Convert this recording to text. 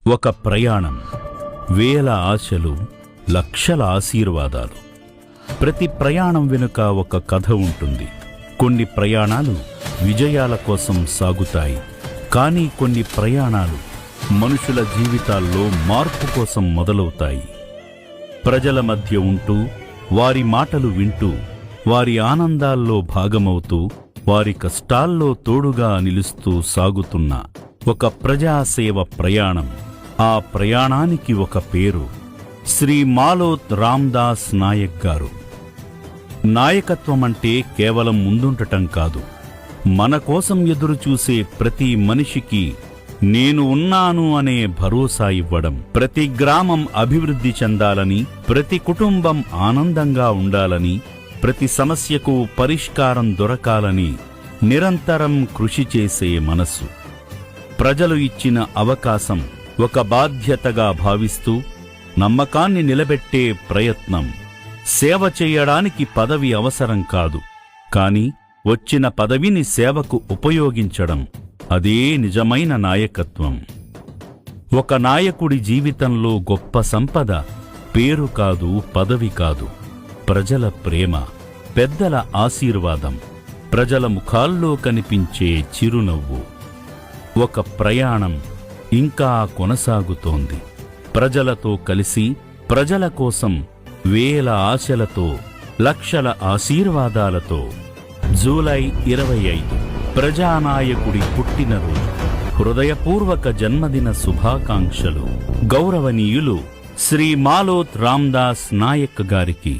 ఒక ప్రయాణం, వేల ఆశలు, లక్షల ఆశీర్వాదాలు. ప్రతి ప్రయాణం వెనుక ఒక కథ ఉంటుంది. కొన్ని ప్రయాణాలు విజయాల కోసం సాగుతాయి, కానీ కొన్ని ప్రయాణాలు మనుషుల జీవితాల్లో మార్పు కోసం మొదలవుతాయి. ప్రజల మధ్య ఉంటూ, వారి మాటలు వింటూ, వారి ఆనందాల్లో భాగమవుతూ, వారి కష్టాల్లో తోడుగా నిలుస్తూ సాగుతున్న ఒక ప్రజాసేవ ప్రయాణం. ఆ ప్రయాణానికి ఒక పేరు, శ్రీ మాలోత్ రామ్దాస్ నాయక్ గారు. నాయకత్వమంటే కేవలం ముందుండటం కాదు, మన కోసం ఎదురుచూసే ప్రతి మనిషికి నేను ఉన్నాను అనే భరోసా ఇవ్వడం. ప్రతి గ్రామం అభివృద్ధి చెందాలని, ప్రతి కుటుంబం ఆనందంగా ఉండాలని, ప్రతి సమస్యకు పరిష్కారం దొరకాలని నిరంతరం కృషి చేసే మనస్సు. ప్రజలు ఇచ్చిన అవకాశం ఒక బాధ్యతగా భావిస్తూ నమ్మకాన్ని నిలబెట్టే ప్రయత్నం. సేవ చేయడానికి పదవి అవసరం కాదు, కాని వచ్చిన పదవిని సేవకు ఉపయోగించడం, అదే నిజమైన నాయకత్వం. ఒక నాయకుడి జీవితంలో గొప్ప సంపద పేరు కాదు, పదవి కాదు, ప్రజల ప్రేమ, పెద్దల ఆశీర్వాదం, ప్రజల ముఖాల్లో కనిపించే చిరునవ్వు. ఒక ప్రయాణం ఇంకా కొనసాగుతోంది, ప్రజలతో కలిసి, ప్రజల కోసం, వేల ఆశలతో, లక్షల ఆశీర్వాదాలతో. జూలై 25 ప్రజానాయకుడి పుట్టినరోజు. హృదయపూర్వక జన్మదిన శుభాకాంక్షలు. గౌరవనీయులు శ్రీ మాలోత్ రామ్దాస్ నాయక్ గారికి.